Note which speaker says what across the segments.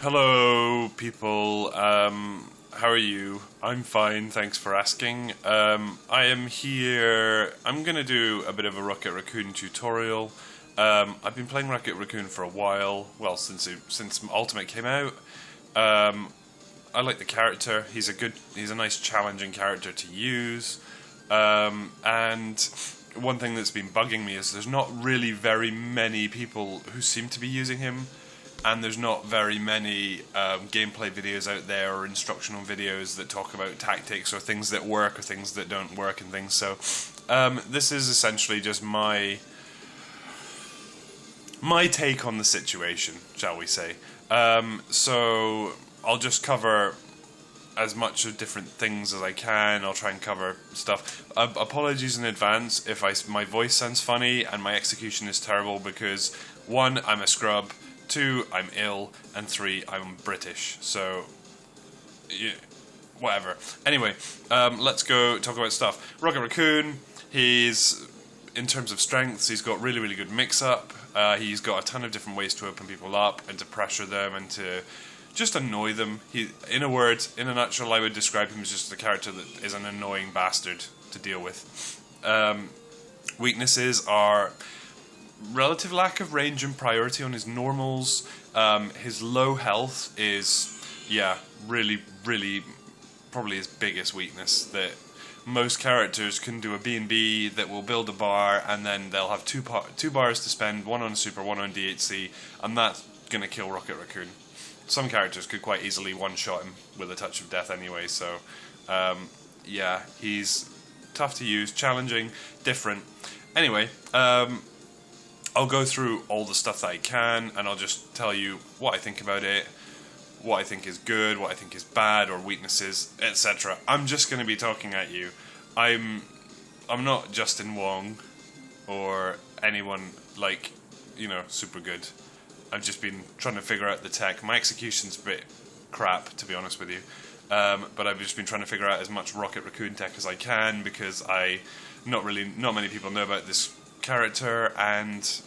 Speaker 1: Hello, people. How are you? I'm fine, thanks for asking. I am here. I'm gonna do a bit of a Rocket Raccoon tutorial. I've been playing Rocket Raccoon for a while. Well, since Ultimate came out. I like the character. He's a nice, challenging character to use. And one thing that's been bugging me is there's not really very many people who seem to be using him. And there's not very many gameplay videos out there or instructional videos that talk about tactics or things that work or things that don't work and things. So this is essentially just my take on the situation, shall we say. So I'll just cover as much of different things as I can. I'll try and cover stuff. Apologies in advance if my voice sounds funny and my execution is terrible because, one, I'm a scrub, 2, I'm ill, and 3, I'm British, so yeah, whatever. Anyway, let's go talk about stuff. Rocket Raccoon, in terms of strengths, he's got really, really good mix-up. He's got a ton of different ways to open people up and to pressure them and to just annoy them. In a nutshell, I would describe him as just a character that is an annoying bastard to deal with. Weaknesses are relative lack of range and priority on his normals. His low health is, really, really probably his biggest weakness. That most characters can do a B&B that will build a bar, and then they'll have two bars to spend, one on super, one on DHC, and that's gonna kill Rocket Raccoon. Some characters could quite easily one-shot him with a touch of death anyway, so he's tough to use, challenging, different. Anyway, I'll go through all the stuff that I can, and I'll just tell you what I think about it, what I think is good, what I think is bad, or weaknesses, etc. I'm just going to be talking at you. I'm not Justin Wong, or anyone super good. I've just been trying to figure out the tech. My execution's a bit crap, to be honest with you. But I've just been trying to figure out as much Rocket Raccoon tech as I can, because not many people know about this character, and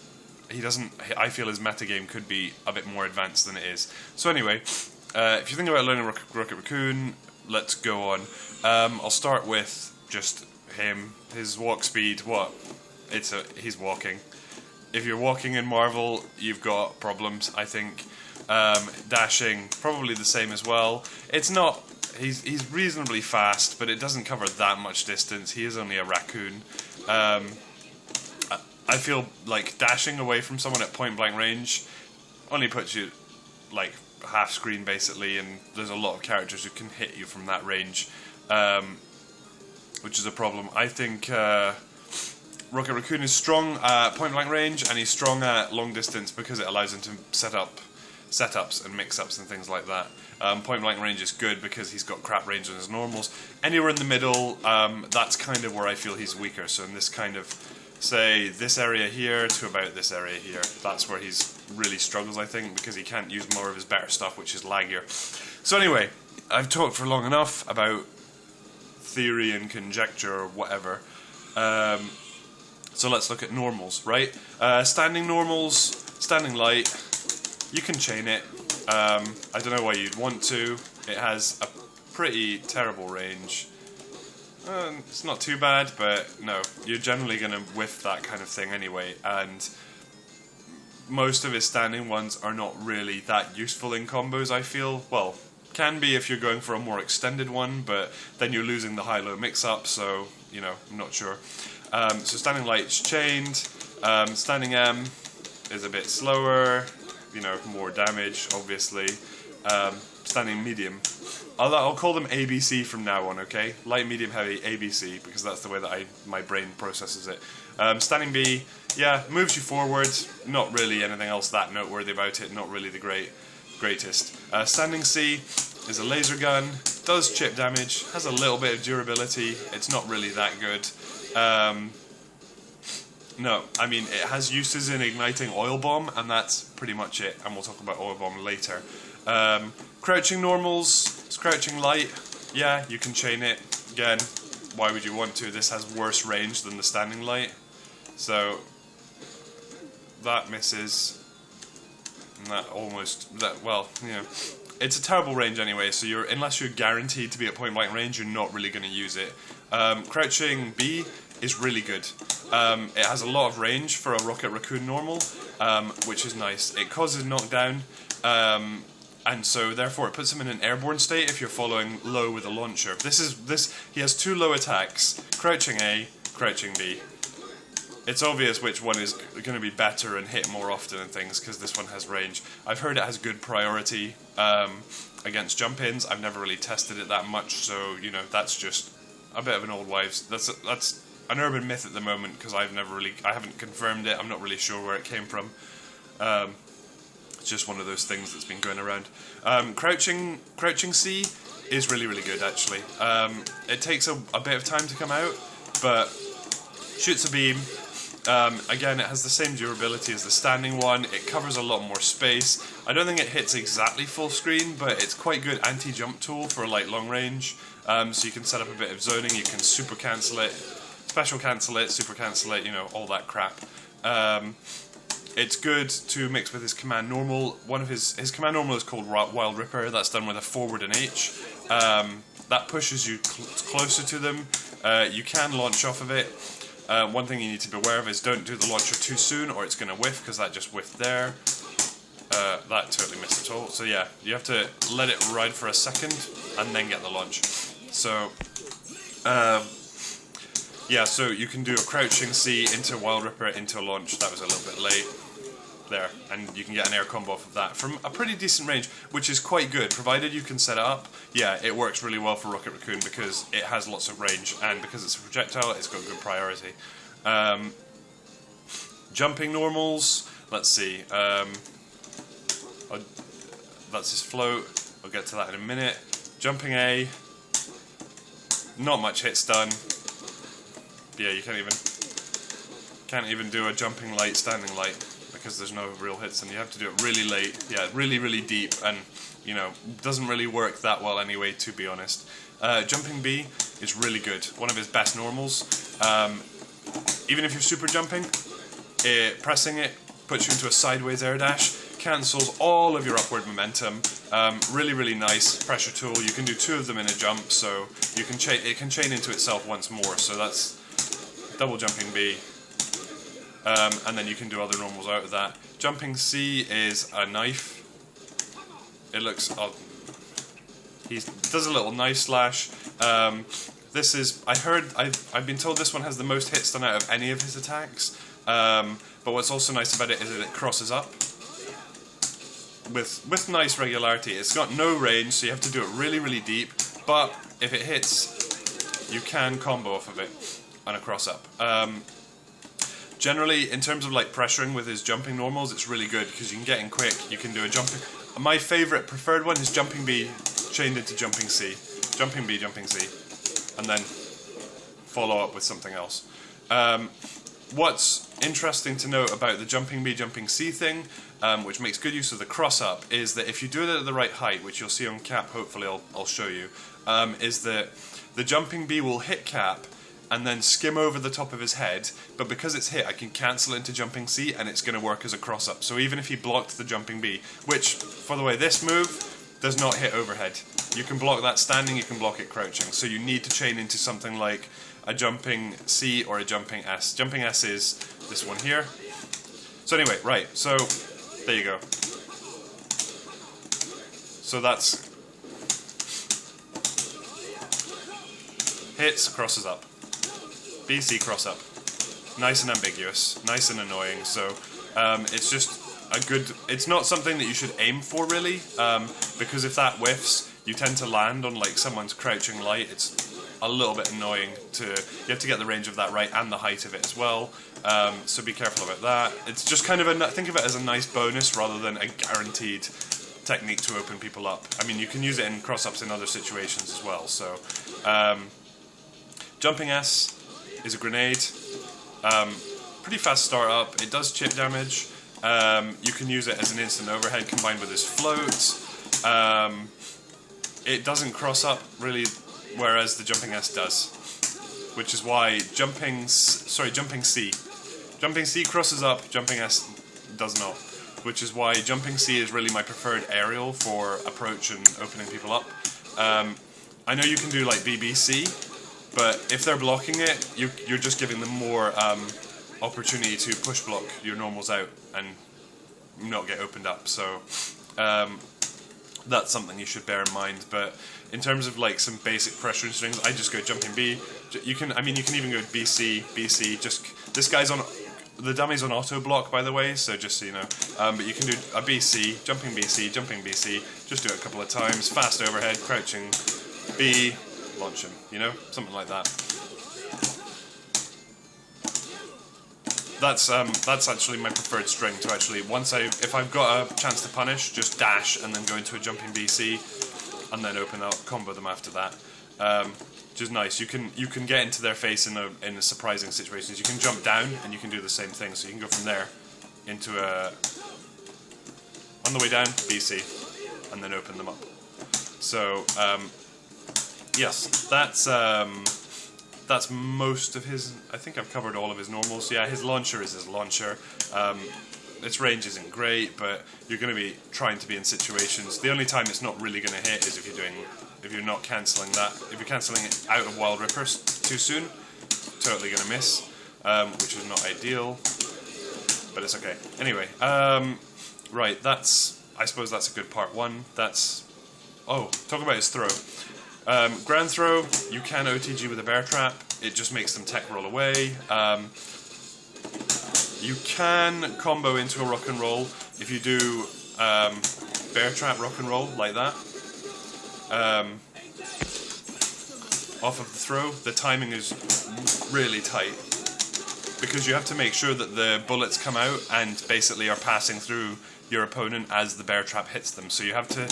Speaker 1: I feel his metagame could be a bit more advanced than it is. So anyway, if you think about learning Rocket Raccoon, let's go on. I'll start with just him. His walk speed, he's walking. If you're walking in Marvel, you've got problems, I think. Dashing, probably the same as well. He's reasonably fast, but it doesn't cover that much distance. He is only a raccoon. I feel like dashing away from someone at point-blank range only puts you, half screen, basically, and there's a lot of characters who can hit you from that range, which is a problem. I think Rocket Raccoon is strong at point-blank range, and he's strong at long distance because it allows him to set up setups and mix-ups and things like that. Point-blank range is good because he's got crap range on his normals. Anywhere in the middle, that's kind of where I feel he's weaker, so in this kind of, say, this area here to about this area here. That's where he's really struggles, I think, because he can't use more of his better stuff, which is laggier. So anyway, I've talked for long enough about theory and conjecture or whatever. So let's look at normals, right? Standing normals, standing light, you can chain it. I don't know why you'd want to. It has a pretty terrible range. It's not too bad, but no, you're generally going to whiff that kind of thing anyway, and most of his standing ones are not really that useful in combos, I feel. Well, can be if you're going for a more extended one, but then you're losing the high-low mix-up, so, I'm not sure. So standing light's chained, standing M is a bit slower, more damage, obviously. Standing medium, I'll call them ABC from now on, okay? Light, medium, heavy, ABC, because that's the way that my brain processes it. Standing B, moves you forward, not really anything else that noteworthy about it, not really the greatest. Standing C is a laser gun, does chip damage, has a little bit of durability, it's not really that good. No, I mean, it has uses in igniting oil bomb, and that's pretty much it, and we'll talk about oil bomb later. Crouching normals, crouching light, you can chain it. Again, why would you want to? This has worse range than the standing light. So, that misses. And that almost, well, you know, it's a terrible range anyway, so unless you're guaranteed to be at point blank range, you're not really going to use it. Crouching B is really good. It has a lot of range for a Rocket Raccoon normal, which is nice. It causes knockdown, and so therefore it puts him in an airborne state if you're following low with a launcher. He has 2 low attacks, Crouching A, Crouching B. It's obvious which one is going to be better and hit more often and things, because this one has range. I've heard it has good priority against jump-ins. I've never really tested it that much, so, you know, that's just a bit of an old wives'. That's an urban myth at the moment, because I haven't confirmed it. I'm not really sure where it came from. It's just one of those things that's been going around. Crouching C is really, really good, actually. It takes a bit of time to come out, but shoots a beam. Again, it has the same durability as the standing one. It covers a lot more space. I don't think it hits exactly full screen, but it's quite good anti-jump tool for like long range. So you can set up a bit of zoning. You can super cancel it, special cancel it, super cancel it. You know, all that crap. It's good to mix with his command normal. One of his command normal is called Wild Ripper. That's done with a forward and H. That pushes you closer to them. You can launch off of it. One thing you need to be aware of is don't do the launcher too soon, or it's going to whiff, because that just whiffed there. That totally missed it all. So yeah, you have to let it ride for a second and then get the launch. So yeah, so you can do a crouching C into Wild Ripper into a launch. That was a little bit late. There, and you can get an air combo off of that from a pretty decent range, which is quite good, provided you can set it up. Yeah, it works really well for Rocket Raccoon because it has lots of range, and because it's a projectile, it's got good priority. Jumping normals, let's see. That's his float. I'll get to that in a minute. Jumping A, not much hit stun. Yeah, you can't even do a jumping light, standing light, because there's no real hits, and you have to do it really late. Yeah, really, really deep, and, you know, doesn't really work that well anyway, to be honest. Jumping B is really good. One of his best normals. Even if you're super jumping, pressing it puts you into a sideways air dash, cancels all of your upward momentum. Really, really nice pressure tool. You can do 2 of them in a jump, so you can it can chain into itself once more. So that's double jumping B. And then you can do other normals out of that. Jumping C is a knife. It looks odd. He does a little knife slash. This is, I've been told this one has the most hits done out of any of his attacks. But what's also nice about it is that it crosses up with nice regularity. It's got no range, so you have to do it really, really deep. But if it hits, you can combo off of it on a cross up. Generally, in terms of like pressuring with his jumping normals, it's really good because you can get in quick. You can do a jumping. My favorite, preferred one is jumping B chained into jumping C, jumping B, jumping C, and then follow up with something else. What's interesting to note about the jumping B, jumping C thing, which makes good use of the cross up, is that if you do it at the right height, which you'll see on Cap, hopefully I'll show you, is that the jumping B will hit Cap and then skim over the top of his head, but because it's hit, I can cancel it into jumping C, and it's going to work as a cross-up. So even if he blocked the jumping B, which, for the way, this move does not hit overhead. You can block that standing, you can block it crouching. So you need to chain into something like a jumping C or a jumping S. Jumping S is this one here. So anyway, right, so there you go. So that's hits, crosses up. BC cross up. Nice and ambiguous, nice and annoying, so it's just a good, it's not something that you should aim for really, because if that whiffs, you tend to land on like someone's crouching light. It's a little bit annoying you have to get the range of that right and the height of it as well, so be careful about that. It's just kind of think of it as a nice bonus rather than a guaranteed technique to open people up. I mean, you can use it in cross-ups in other situations as well, so jumping S is a grenade. Pretty fast start up. It does chip damage. You can use it as an instant overhead combined with his float. It doesn't cross up really, whereas the jumping S does, which is why jumping C crosses up, jumping S does not, which is why jumping C is really my preferred aerial for approach and opening people up. I know you can do like BBC, but if they're blocking it, you're just giving them more opportunity to push block your normals out and not get opened up. So that's something you should bear in mind. But in terms of like some basic pressuring strings, I just go jumping B. You can even go BC, BC. Just this guy's on. The dummy's on auto block, by the way, so just so you know. But you can do a BC, jumping BC, jumping BC. Just do it a couple of times. Fast overhead, crouching B, launch him. You know, something like that. That's actually my preferred string to actually if I've got a chance to punish, just dash and then go into a jumping BC, and then open up, combo them after that. Which is nice. You can get into their face in a surprising situations. You can jump down and you can do the same thing. So you can go from there into on the way down BC, and then open them up. So yes, that's most of his. I think I've covered all of his normals. Yeah, his launcher is his launcher. Its range isn't great, but you're going to be trying to be in situations. The only time it's not really going to hit is if you're not cancelling that. If you're cancelling it out of Wild Rippers too soon, totally going to miss, which is not ideal, but it's okay. Anyway, right, I suppose that's a good part one. Talk about his throw. Ground throw, you can OTG with a bear trap. It just makes them tech roll away. You can combo into a rock and roll if you do bear trap rock and roll like that. Off of the throw, the timing is really tight because you have to make sure that the bullets come out and basically are passing through your opponent as the bear trap hits them. So you have to,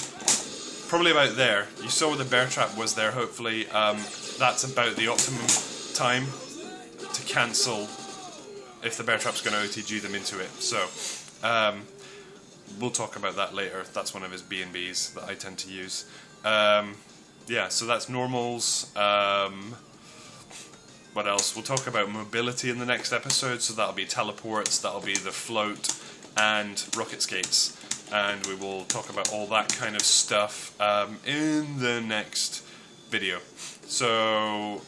Speaker 1: probably about there, you saw where the bear trap was there hopefully, that's about the optimum time to cancel if the bear trap's going to OTG them into it. So we'll talk about that later. That's one of his B&Bs that I tend to use. Yeah, so that's normals. What else? We'll talk about mobility in the next episode, so that'll be teleports, that'll be the float, and rocket skates. And we will talk about all that kind of stuff in the next video. So,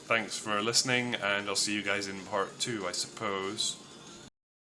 Speaker 1: thanks for listening, and I'll see you guys in part 2, I suppose.